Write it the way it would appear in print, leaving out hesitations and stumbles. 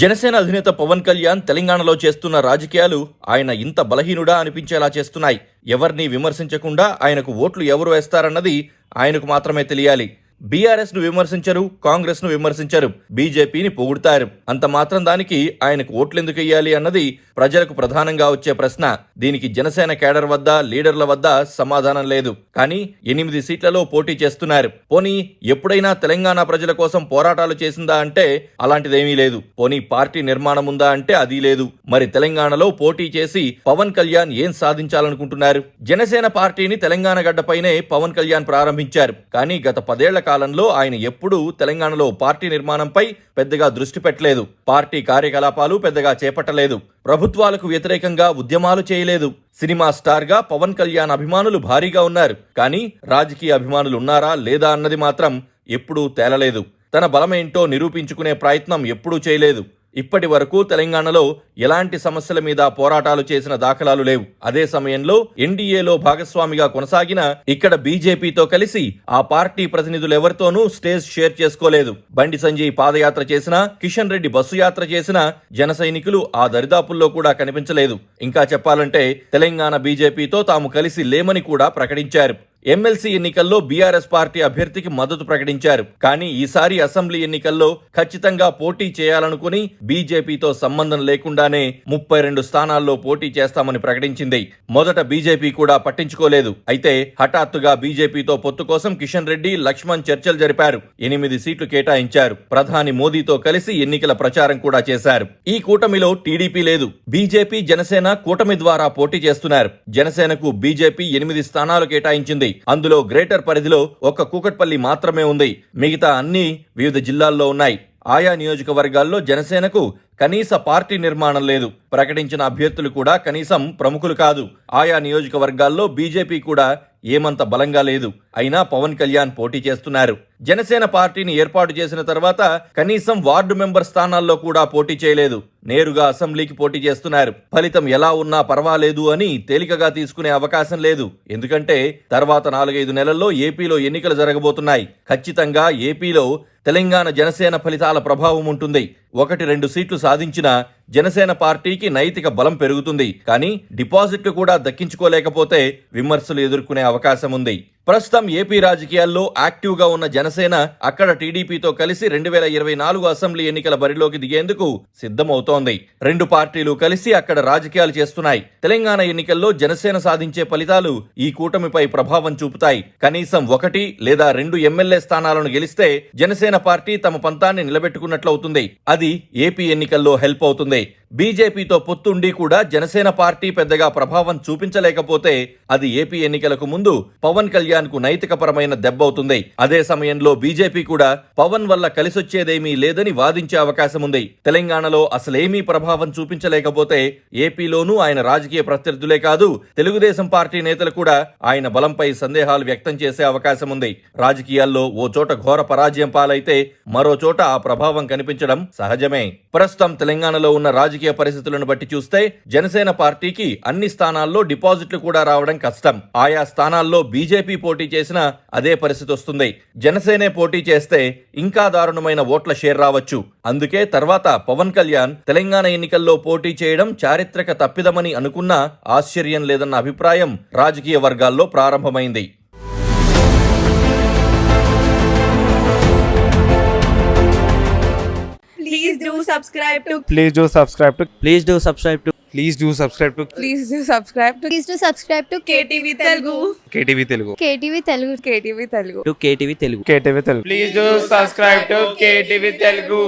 జనసేన అధినేత పవన్ కళ్యాణ్ తెలంగాణలో చేస్తున్న రాజకీయాలు ఆయన ఇంత బలహీనుడా అనిపించేలా చేస్తున్నాయి. ఎవరిని విమర్శించకుండా ఆయనకు ఓట్లు ఎవరు వేస్తారన్నది ఆయనకు మాత్రమే తెలియాలి. బీఆర్ఎస్ ను విమర్శించరు, కాంగ్రెస్ ను విమర్శించరు, బీజేపీని పొగుడుతారు. అంత మాత్రం దానికి ఆయనకు ఓట్లెందుకు వెయ్యాలి అన్నది ప్రజలకు ప్రధానంగా వచ్చే ప్రశ్న. దీనికి జనసేన కేడర్ వద్ద, లీడర్ల వద్ద సమాధానం లేదు. కానీ 8 సీట్లలో పోటీ చేస్తున్నారు. పోనీ ఎప్పుడైనా తెలంగాణ ప్రజల కోసం పోరాటాలు చేసిందా అంటే అలాంటిదేమీ లేదు. పోనీ పార్టీ నిర్మాణం ఉందా అంటే అది లేదు. మరి తెలంగాణలో పోటీ చేసి పవన్ కళ్యాణ్ ఏం సాధించాలనుకుంటున్నారు? జనసేన పార్టీని తెలంగాణ గడ్డపైనే పవన్ కళ్యాణ్ ప్రారంభించారు. కానీ గత 10 ఏళ్ల కాలంలో ఆయన ఎప్పుడూ తెలంగాణలో పార్టీ నిర్మాణంపై పెద్దగా దృష్టి పెట్టలేదు. పార్టీ కార్యకలాపాలు పెద్దగా చేపట్టలేదు. ప్రభుత్వాలకు వ్యతిరేకంగా ఉద్యమాలు చేయలేదు. సినిమా స్టార్ గా పవన్ కళ్యాణ్ అభిమానులు భారీగా ఉన్నారు. కానీ రాజకీయ అభిమానులు ఉన్నారా లేదా అన్నది మాత్రం ఎప్పుడూ తేలలేదు. తన బలమేంటో నిరూపించుకునే ప్రయత్నం ఎప్పుడూ చేయలేదు. ఇప్పటి వరకు తెలంగాణలో ఎలాంటి సమస్యల మీద పోరాటాలు చేసిన దాఖలాలు లేవు. అదే సమయంలో ఎన్డీఏలో భాగస్వామిగా కొనసాగిన ఇక్కడ బీజేపీతో కలిసి ఆ పార్టీ ప్రతినిధులెవరితోనూ స్టేజ్ షేర్ చేసుకోలేదు. బండి సంజయ్ పాదయాత్ర చేసినా, కిషన్ రెడ్డి బస్సు యాత్ర చేసినా జన సైనికులు ఆ దరిదాపుల్లో కూడా కనిపించలేదు. ఇంకా చెప్పాలంటే తెలంగాణ బీజేపీతో తాము కలిసి లేమని కూడా ప్రకటించారు. ఎమ్మెల్సీ ఎన్నికల్లో బీఆర్ఎస్ పార్టీ అభ్యర్థికి మద్దతు ప్రకటించారు. కానీ ఈసారి అసెంబ్లీ ఎన్నికల్లో ఖచ్చితంగా పోటీ చేయాలనుకుని బీజేపీతో సంబంధం లేకుండానే 32 స్థానాల్లో పోటీ చేస్తామని ప్రకటించింది. మొదట బీజేపీ కూడా పట్టించుకోలేదు. అయితే హఠాత్తుగా బీజేపీతో పొత్తు కోసం కిషన్ రెడ్డి, లక్ష్మణ్ చర్చలు జరిపారు. 8 సీట్లు కేటాయించారు. ప్రధాని మోదీతో కలిసి ఎన్నికల ప్రచారం కూడా చేశారు. ఈ కూటమిలో టీడీపీ లేదు. బీజేపీ, జనసేన కూటమి ద్వారా పోటీ చేస్తున్నారు. జనసేనకు బీజేపీ 8 స్థానాలు కేటాయించింది. అందులో గ్రేటర్ పరిధిలో ఒక్క కూకట్పల్లి మాత్రమే ఉంది. మిగతా అన్ని వివిధ జిల్లాల్లో ఉన్నాయి. ఆయా నియోజకవర్గాల్లో జనసేనకు కనీస పార్టీ నిర్మాణం లేదు. ప్రకటించిన అభ్యర్థులు కూడా కనీసం ప్రముఖులు కాదు. ఆయా నియోజకవర్గాల్లో బీజేపీ కూడా ఏమంత బలంగా లేదు. అయినా పవన్ కళ్యాణ్ పోటీ చేస్తున్నారు. జనసేన పార్టీని ఏర్పాటు చేసిన తర్వాత కనీసం వార్డు మెంబర్ స్థానాల్లో కూడా పోటీ చేయలేదు. నేరుగా అసెంబ్లీకి పోటీ చేస్తున్నారు. ఫలితం ఎలా ఉన్నా పర్వాలేదు అని తేలికగా తీసుకునే అవకాశం లేదు. ఎందుకంటే తర్వాత 4-5 నెలల్లో ఏపీలో ఎన్నికలు జరగబోతున్నాయి. ఖచ్చితంగా ఏపీలో తెలంగాణ జనసేన ఫలితాల ప్రభావం ఉంటుంది. 1-2 సీట్లు సాధించిన జనసేన పార్టీకి నైతిక బలం పెరుగుతుంది. కానీ డిపాజిట్లు కూడా దక్కించుకోలేకపోతే విమర్శలు ఎదుర్కొనే అవకాశం ఉంది. ప్రస్తుతం ఏపీ రాజకీయాల్లో యాక్టివ్ గా ఉన్న జనసేన అక్కడ టీడీపీతో కలిసి 2024 అసెంబ్లీ ఎన్నికల బరిలోకి దిగేందుకు సిద్ధమవుతోంది. 2 పార్టీలు కలిసి అక్కడ రాజకీయాలు చేస్తున్నాయి. తెలంగాణ ఎన్నికల్లో జనసేన సాధించే ఫలితాలు ఈ కూటమిపై ప్రభావం చూపుతాయి. కనీసం 1 లేదా 2 ఎమ్మెల్యే స్థానాలను గెలిస్తే జనసేన పార్టీ తమ పంతాన్ని నిలబెట్టుకున్నట్లవుతుంది. అది ఏపీ ఎన్నికల్లో హెల్ప్ అవుతుంది. బీజేపీతో పొత్తుండి కూడా జనసేన పార్టీ పెద్దగా ప్రభావం చూపించలేకపోతే అది ఏపీ ఎన్నికలకు ముందు పవన్ కళ్యాణ్ కు నైతికపరమైన దెబ్బవుతుంది. అదే సమయంలో బీజేపీ కూడా పవన్ వల్ల కలిసొచ్చేదేమీ లేదని వాదించే అవకాశం ఉంది. తెలంగాణలో అసలేమీ ప్రభావం చూపించలేకపోతే ఏపీలోనూ ఆయన రాజకీయ ప్రత్యర్థులే కాదు, తెలుగుదేశం పార్టీ నేతలు కూడా ఆయన బలంపై సందేహాలు వ్యక్తం చేసే అవకాశం ఉంది. రాజకీయాల్లో ఓ చోట ఘోర పరాజయం పాలైతే మరో చోట ఆ ప్రభావం కనిపించడం సహజమే. ప్రస్తుతం తెలంగాణలో ఉన్న రాజకీయ పరిస్థితులను బట్టి చూస్తే జనసేన పార్టీకి అన్ని స్థానాల్లో డిపాజిట్లు కూడా రావడం కష్టం. ఆయా స్థానాల్లో బీజేపీ పోటీ చేసినా అదే పరిస్థితి వస్తుంది. జనసేనే పోటీ చేస్తే ఇంకా దారుణమైన ఓట్ల షేర్ రావచ్చు. అందుకే తర్వాత పవన్ కళ్యాణ్ తెలంగాణ ఎన్నికల్లో పోటీ చేయడం చారిత్రక తప్పిదమని అనుకున్నా ఆశ్చర్యం లేదన్న అభిప్రాయం రాజకీయ వర్గాల్లో ప్రారంభమైంది. Please do subscribe to Please do subscribe to Please do subscribe to Please do subscribe to Please do subscribe to Please do subscribe to KTV Telugu. KTV Telugu. KTV Telugu. KTV Telugu. KTV Telugu. KTV Telugu. Please do subscribe to KTV Telugu.